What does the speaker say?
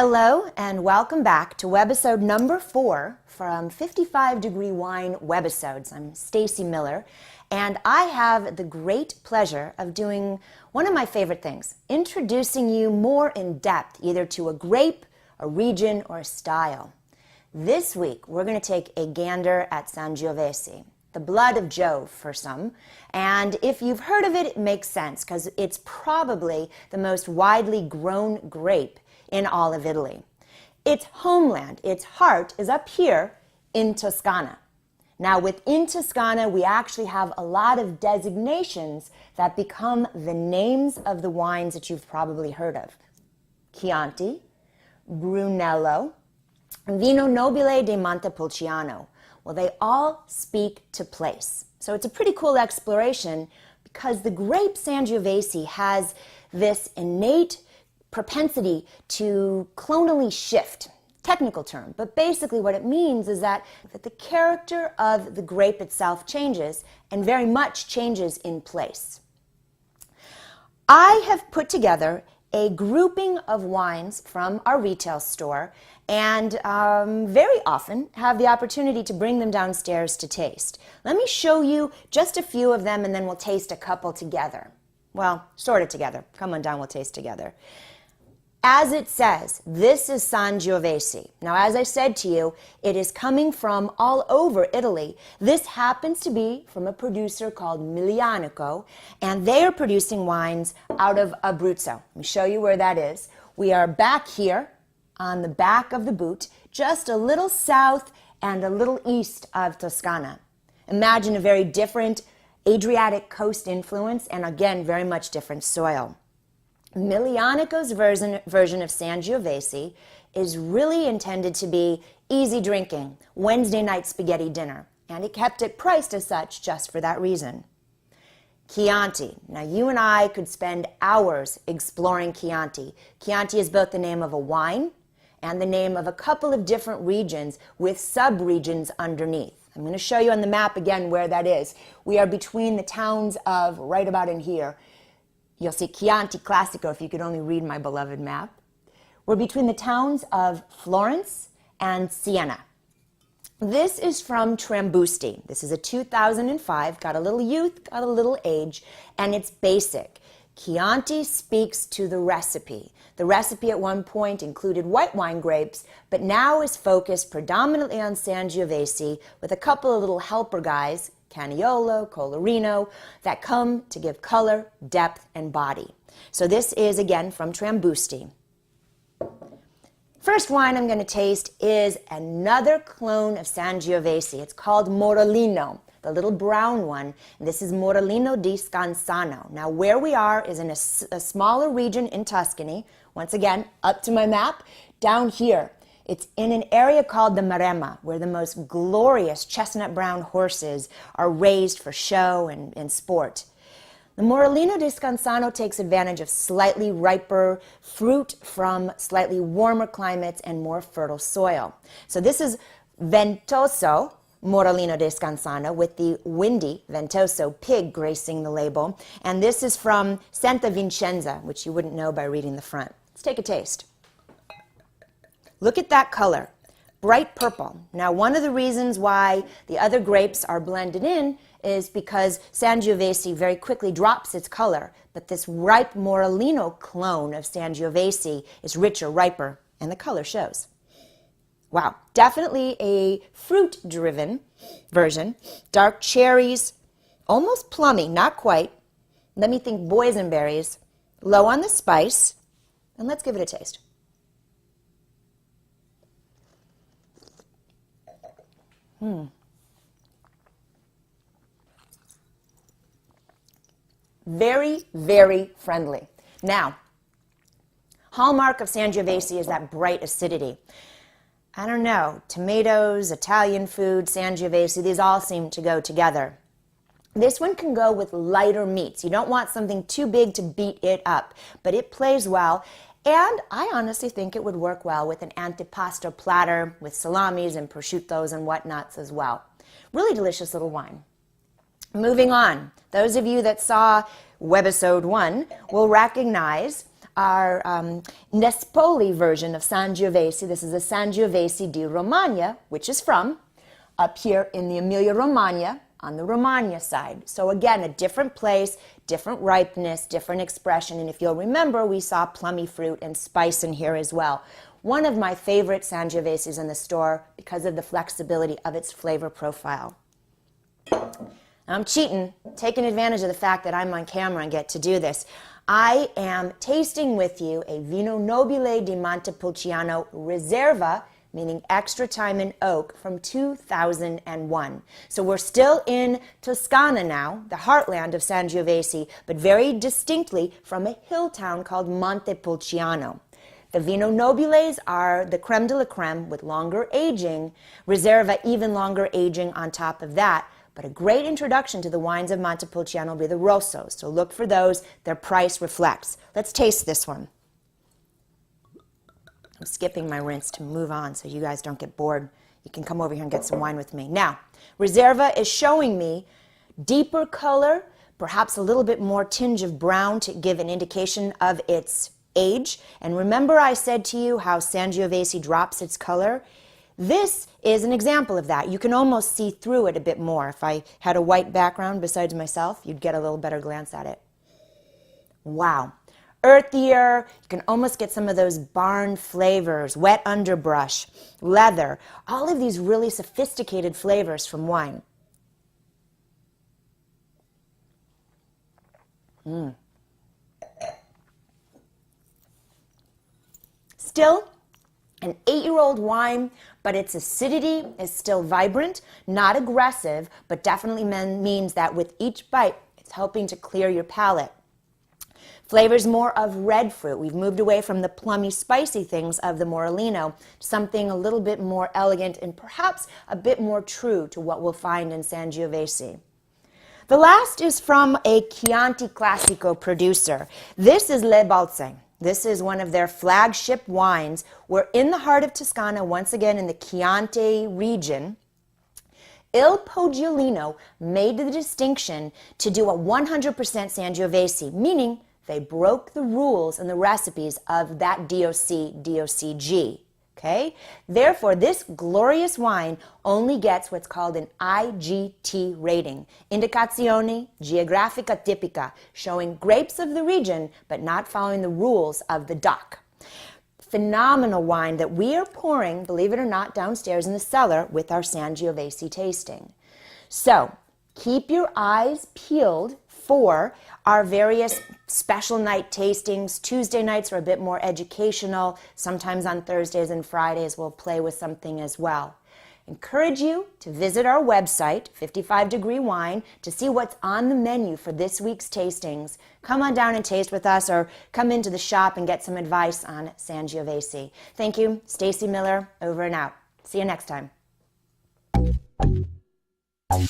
Hello and welcome back to webisode number 4 from 55 Degree Wine Webisodes. I'm Stacy Miller and I have the great pleasure of doing one of my favorite things, introducing you more in depth either to a grape, a region, or a style. This week we're going to take a gander at Sangiovese, the blood of Jove for some, and if you've heard of it, it makes sense because it's probably the most widely grown grape in all of Italy. Its homeland, its heart, is up here in Toscana. Now within Toscana, we actually have a lot of designations that become the names of the wines that you've probably heard of. Chianti, Brunello, Vino Nobile di Montepulciano. Well, they all speak to place. So it's a pretty cool exploration because the grape Sangiovese has this innate propensity to clonally shift, technical term, but basically what it means is that the character of the grape itself changes and very much changes in place. I have put together a grouping of wines from our retail store and very often have the opportunity to bring them downstairs to taste. Let me show you just a few of them and then we'll taste a couple together. Well, sort of together. Come on down, we'll taste together. As it says, this is Sangiovese. Now, as I said to you, it is coming from all over Italy. This happens to be from a producer called Miglianico, and they are producing wines out of Abruzzo. Let me show you where that is. We are back here on the back of the boot, just a little south and a little east of Toscana. Imagine a very different Adriatic coast influence, and again, very much different soil. Miglianico's version of Sangiovese is really intended to be easy drinking, Wednesday night spaghetti dinner, and he kept it priced as such just for that reason. Chianti. Now you and I could spend hours exploring Chianti. Chianti is both the name of a wine and the name of a couple of different regions with sub-regions underneath. I'm going to show you on the map again where that is. We are between the towns of, right about in here, you'll see Chianti Classico if you could only read my beloved map. We're between the towns of Florence and Siena. This is from Trambusti. This is a 2005, got a little youth, got a little age, and it's basic. Chianti speaks to the recipe. The recipe at one point included white wine grapes, but now is focused predominantly on Sangiovese with a couple of little helper guys, Caniolo, Colorino, that come to give color, depth, and body. So this is, again, from Trambusti. First wine I'm going to taste is another clone of Sangiovese. It's called Morellino, the little brown one. And this is Morellino di Scansano. Now, where we are is in a smaller region in Tuscany. Once again, up to my map, down here. It's in an area called the Maremma, where the most glorious chestnut brown horses are raised for show and sport. The Morellino di Scansano takes advantage of slightly riper fruit from slightly warmer climates and more fertile soil. So this is Ventoso Morellino di Scansano with the windy Ventoso pig gracing the label. And this is from Santa Vincenza, which you wouldn't know by reading the front. Let's take a taste. Look at that color, bright purple. Now, one of the reasons why the other grapes are blended in is because Sangiovese very quickly drops its color, but this ripe Morellino clone of Sangiovese is richer, riper, and the color shows. Wow, definitely a fruit-driven version. Dark cherries, almost plummy, not quite. Let me think boysenberries, low on the spice, and let's give it a taste. Very, very friendly. Now, hallmark of Sangiovese is that bright acidity. I don't know, tomatoes, Italian food, Sangiovese, these all seem to go together. This one can go with lighter meats. You don't want something too big to beat it up, but it plays well. And I honestly think it would work well with an antipasto platter with salamis and prosciuttos and whatnots as well. Really delicious little wine. Moving on, those of you that saw webisode 1 will recognize our Nespoli version of Sangiovese. This is a Sangiovese di Romagna, which is from up here in the Emilia-Romagna on the Romagna side. So again, a different place, different ripeness, different expression. And if you'll remember, we saw plummy fruit and spice in here as well. One of my favorite Sangioveses in the store because of the flexibility of its flavor profile. I'm cheating, taking advantage of the fact that I'm on camera and get to do this. I am tasting with you a Vino Nobile di Montepulciano Riserva, meaning extra time in oak, from 2001. So we're still in Toscana now, the heartland of Sangiovese, but very distinctly from a hill town called Montepulciano. The Vino Nobiles are the creme de la creme with longer aging, Riserva even longer aging on top of that. But a great introduction to the wines of Montepulciano will be the Rossos. So look for those. Their price reflects. Let's taste this one. I'm skipping my rinse to move on so you guys don't get bored. You can come over here and get some wine with me. Now, Riserva is showing me deeper color, perhaps a little bit more tinge of brown to give an indication of its age. And remember I said to you how Sangiovese drops its color? This is an example of that. You can almost see through it a bit more. If I had a white background besides myself, you'd get a little better glance at it. Wow. Earthier, you can almost get some of those barn flavors, wet underbrush, leather, all of these really sophisticated flavors from wine. Still an 8-year-old wine, but its acidity is still vibrant, not aggressive, but definitely means that with each bite, it's helping to clear your palate. Flavors more of red fruit. We've moved away from the plummy, spicy things of the Morellino, something a little bit more elegant and perhaps a bit more true to what we'll find in Sangiovese. The last is from a Chianti Classico producer. This is Le Balze. This is one of their flagship wines. We're in the heart of Toscana, once again in the Chianti region. Il Poggiolino made the distinction to do a 100% Sangiovese, meaning they broke the rules and the recipes of that DOCG. Okay? Therefore, this glorious wine only gets what's called an IGT rating, Indicazione Geografica Tipica, showing grapes of the region, but not following the rules of the DOC. Phenomenal wine that we are pouring, believe it or not, downstairs in the cellar with our Sangiovese tasting. So, keep your eyes peeled for our various special night tastings. Tuesday nights are a bit more educational. Sometimes on Thursdays and Fridays we'll play with something as well. Encourage you to visit our website, 55 Degree Wine, to see what's on the menu for this week's tastings. Come on down and taste with us, or come into the shop and get some advice on Sangiovese. Thank you. Stacy Miller, over and out. See you next time. Bye.